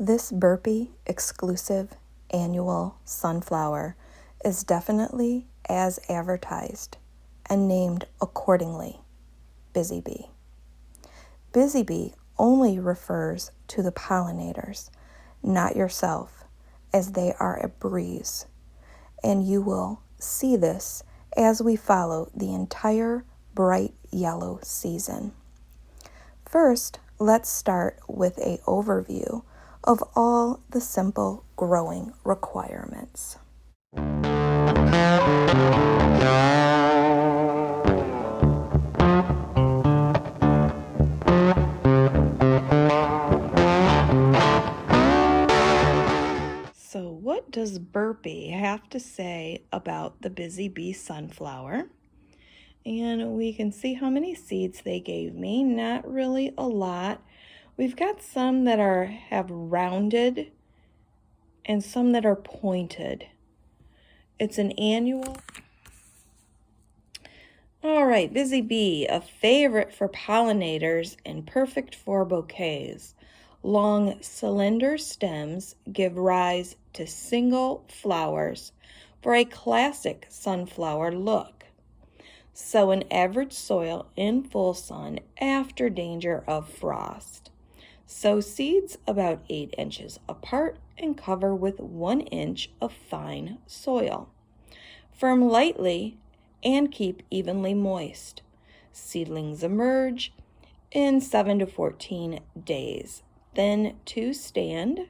This Burpee exclusive annual sunflower is definitely as advertised and named accordingly, Busy Bee. Busy Bee only refers to the pollinators, not yourself, as they are a breeze. And you will see this as we follow the entire bright yellow season. First, let's start with an overview of all the simple growing requirements. So what does Burpee have to say about the Busy Bee Sunflower? And we can see how many seeds they gave me. Not really a lot. We've got some that have rounded and some that are pointed. It's an annual. All right, Busy Bee, a favorite for pollinators and perfect for bouquets. Long, slender stems give rise to single flowers for a classic sunflower look. Sow in average soil in full sun after danger of frost. Sow seeds about 8 inches apart and cover with 1 inch of fine soil. Firm lightly and keep evenly moist. Seedlings emerge in 7 to 14 days. Then to stand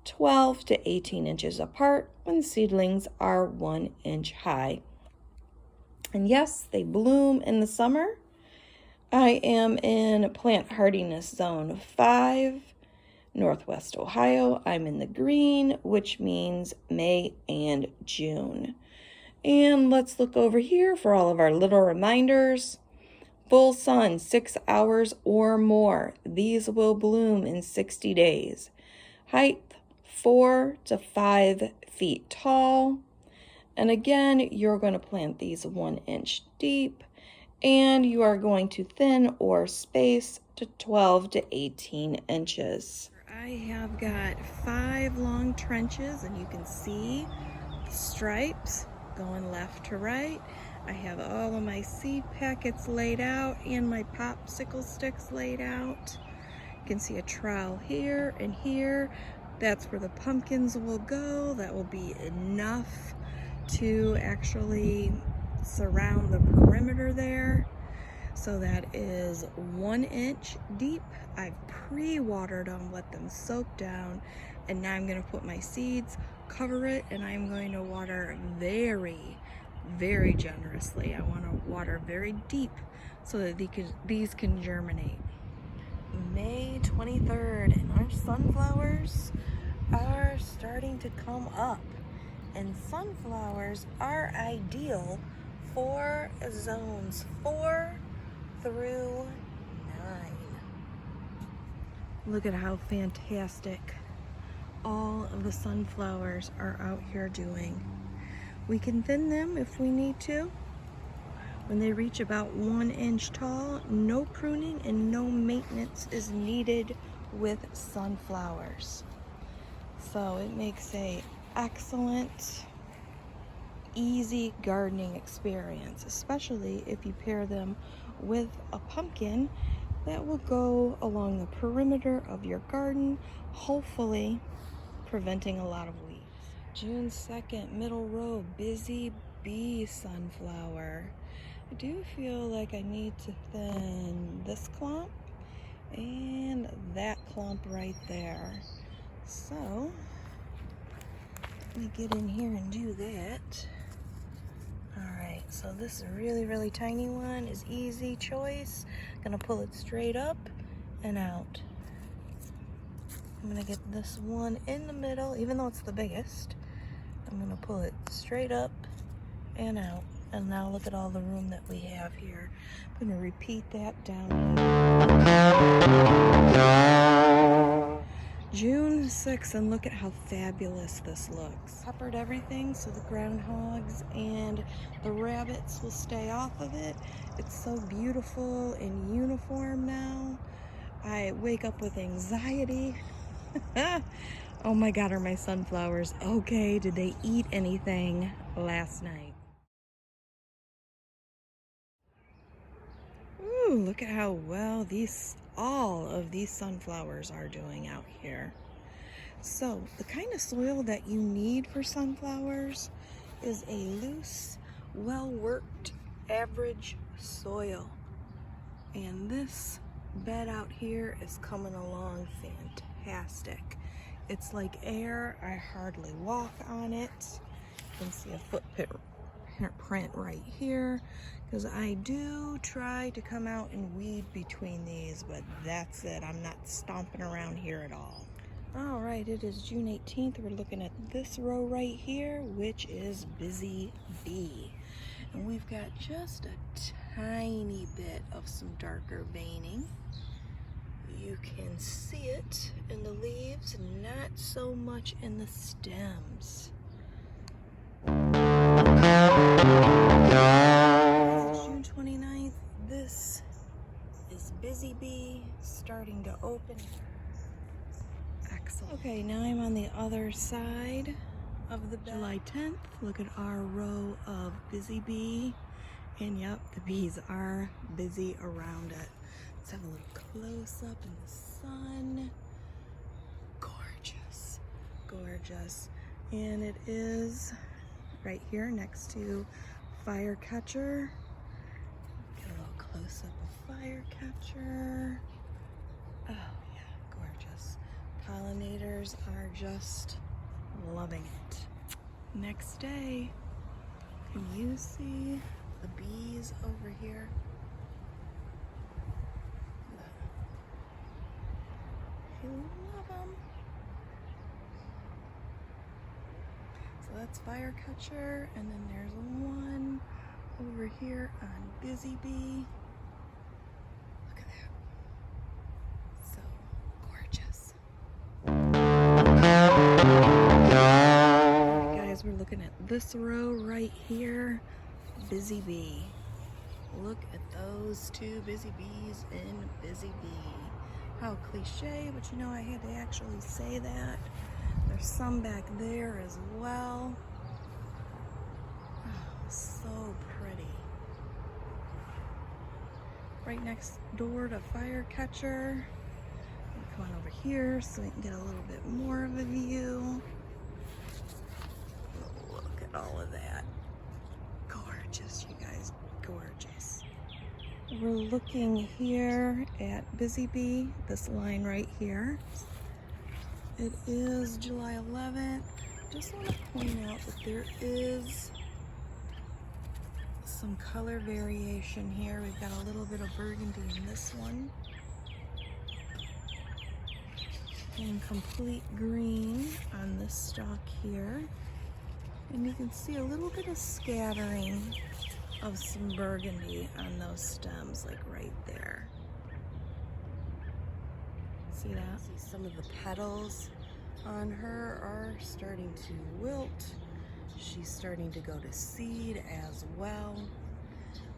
12 to 18 inches apart when seedlings are 1 inch high. And yes, they bloom in the summer. I am in plant hardiness zone 5, Northwest Ohio. I'm in the green, which means May and June. And let's look over here for all of our little reminders. Full sun, 6 hours or more. These will bloom in 60 days. Height, 4 to 5 feet tall. And again, you're going to plant these 1 inch deep, and you are going to thin or space to 12 to 18 inches. I have got 5 long trenches, and you can see the stripes going left to right. I have all of my seed packets laid out and my popsicle sticks laid out. You can see a trowel here and here. That's where the pumpkins will go. That will be enough to actually surround the perimeter there. So that is 1 inch deep. I've pre-watered them, let them soak down, and now I'm going to put my seeds, cover it, and I'm going to water very, very generously. I want to water very deep so that these can germinate. May 23rd, and our sunflowers are starting to come up. And sunflowers are ideal for zones 4 through 9. Look at how fantastic all of the sunflowers are out here doing. We can thin them if we need to. When they reach about 1 inch tall, no pruning and no maintenance is needed with sunflowers. So it makes a excellent, easy gardening experience, especially if you pair them with a pumpkin that will go along the perimeter of your garden, hopefully preventing a lot of weeds. June 2nd, middle row, Busy Bee Sunflower. I do feel like I need to thin this clump and that clump right there. So let me get in here and do that. Alright, so this really, really tiny one is easy choice. Gonna pull it straight up and out. I'm gonna get this one in the middle, even though it's the biggest. I'm gonna pull it straight up and out. And now look at all the room that we have here. I'm gonna repeat that down here. June 6th, and look at how fabulous this looks. Peppered everything so the groundhogs and the rabbits will stay off of it. It's so beautiful and uniform now. I wake up with anxiety Oh my God, are my sunflowers okay? Did they eat anything last night? Ooh, look at how well all of these sunflowers are doing out here. So the kind of soil that you need for sunflowers is a loose, well-worked, average soil. And this bed out here is coming along fantastic. It's like air. I hardly walk on it. You can see a footprint right here, because I do try to come out and weed between these, but that's it. I'm not stomping around here at all. All right, it is June 18th. We're looking at this row right here, which is Busy Bee. And we've got just a tiny bit of some darker veining. You can see it in the leaves, not so much in the stems. It's June 29th. This is Busy Bee starting to open. Excellent. Okay, now I'm on the other side of the bed. July 10th, look at our row of Busy Bee. And yep, the bees are busy around it. Let's have a little close up in the sun. Gorgeous, gorgeous. And it is right here next to Firecatcher. Get a little close up of Firecatcher. Oh yeah, gorgeous. Pollinators are just loving it. Next day, can you see the bees over here? I love them. So that's Firecatcher, and then there's one over here on Busy Bee. Look at that. So gorgeous. Alright guys, we're looking at this row right here. Busy Bee. Look at those two busy bees in Busy Bee. How cliche, but you know, I had to actually say that. There's some back there as well. Oh, so pretty. Right next door to Firecatcher. Come on over here so we can get a little bit more of a view. Look at all of that. Gorgeous, you guys, gorgeous. We're looking here at Busy Bee, this line right here. It is July 11th. Just want to point out that there is some color variation here. We've got a little bit of burgundy in this one. And complete green on this stalk here. And you can see a little bit of scattering of some burgundy on those stems, like right there. See that? See some of the petals on her are starting to wilt. She's starting to go to seed as well.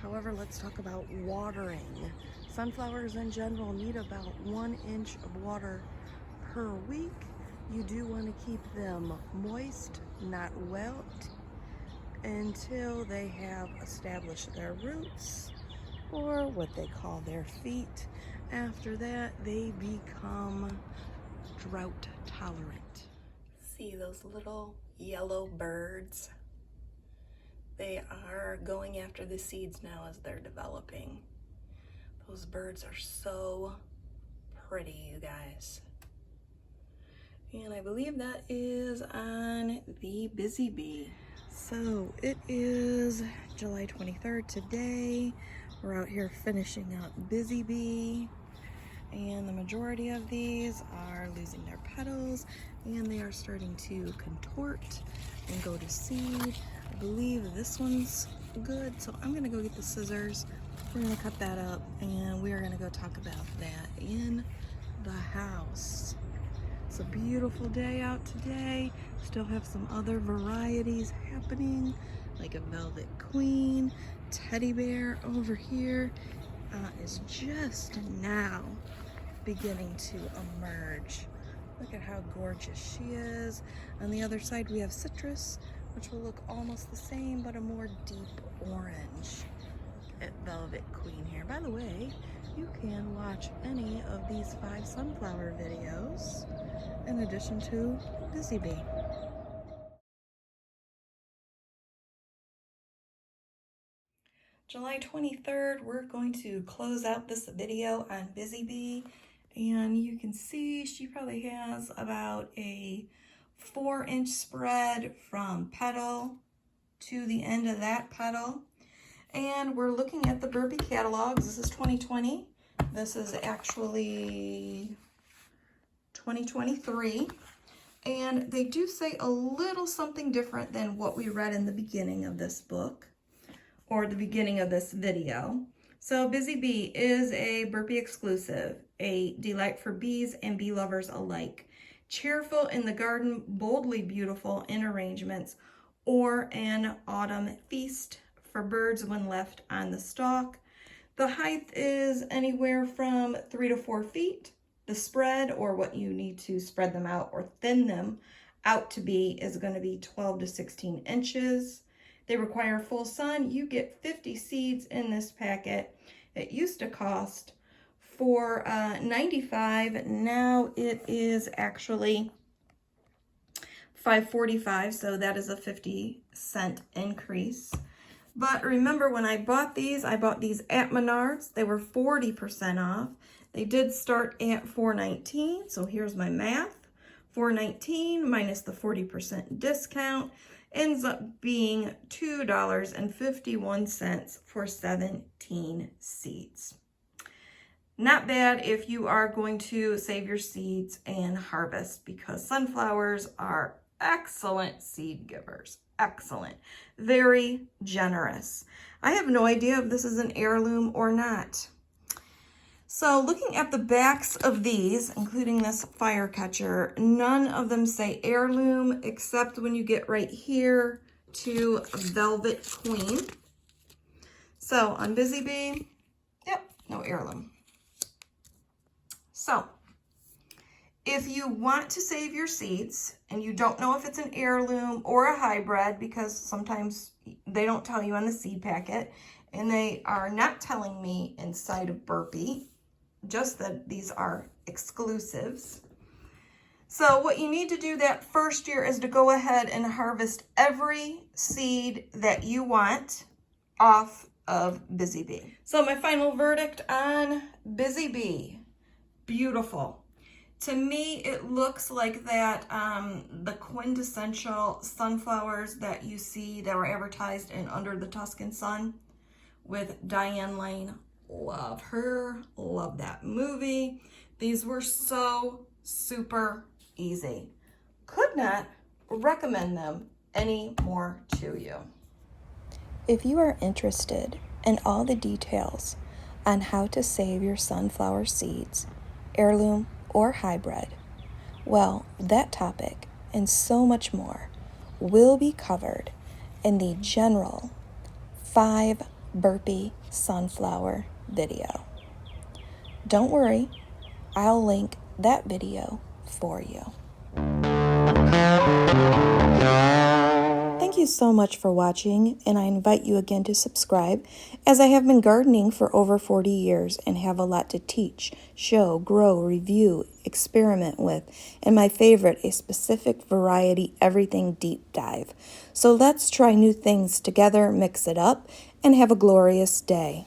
However, let's talk about watering. Sunflowers in general need about 1 inch of water per week. You do want to keep them moist, not wet, until they have established their roots, or what they call their feet. After that, they become drought tolerant. See those little yellow birds? They are going after the seeds now as they're developing. Those birds are so pretty, you guys. And I believe that is on the Busy Bee. So it is July 23rd today. We're out here finishing up Busy Bee. And the majority of these are losing their petals and they are starting to contort and go to seed. I believe this one's good, so I'm gonna go get the scissors. We're gonna cut that up and we are gonna go talk about that in the house. It's a beautiful day out today. Still have some other varieties happening, like a Velvet Queen. Teddy Bear over here is just now beginning to emerge. Look at how gorgeous she is. On the other side we have citrus, which will look almost the same, but a more deep orange. At Velvet Queen here. By the way, you can watch any of these 5 sunflower videos in addition to Busy Bee. July 23rd, we're going to close out this video on Busy Bee, and you can see she probably has about a 4-inch spread from petal to the end of that petal. And we're looking at the Burpee catalogs. This is 2020. This is actually 2023. And they do say a little something different than what we read in the beginning of this book or the beginning of this video. So Busy Bee is a Burpee exclusive, a delight for bees and bee lovers alike. Cheerful in the garden, boldly beautiful in arrangements, or an autumn feast for birds when left on the stalk. The height is anywhere from 3 to 4 feet. The spread, or what you need to spread them out or thin them out to be, is going to be 12 to 16 inches. They require full sun. You get 50 seeds in this packet. It used to cost $4.95. Now it is actually $5.45, so that is a 50-cent increase. But remember, when I bought these at Menards. They were 40% off. They did start at $4.19, so here's my math. $4.19 minus the 40% discount ends up being $2.51 for 17 seeds. Not bad if you are going to save your seeds and harvest, because sunflowers are excellent seed givers. Excellent. Very generous. I have no idea if this is an heirloom or not. So looking at the backs of these, including this fire catcher, none of them say heirloom except when you get right here to Velvet Queen. So on Busy Bee, yep, no heirloom. So if you want to save your seeds and you don't know if it's an heirloom or a hybrid, because sometimes they don't tell you on the seed packet, and they are not telling me inside of Burpee, just that these are exclusives. So what you need to do that first year is to go ahead and harvest every seed that you want off of Busy Bee. So my final verdict on Busy Bee, beautiful. To me, it looks like that the quintessential sunflowers that you see that were advertised in Under the Tuscan Sun with Diane Lane. Love her, love that movie. These were so super easy. Could not recommend them any more to you. If you are interested in all the details on how to save your sunflower seeds, heirloom or hybrid, well, that topic and so much more will be covered in the general 5 Burpee sunflower video. Don't worry, I'll link that video for you. Thank you so much for watching, and I invite you again to subscribe, as I have been gardening for over 40 years and have a lot to teach, show, grow, review, experiment with, and my favorite, a specific variety everything deep dive. So let's try new things together, mix it up, and have a glorious day.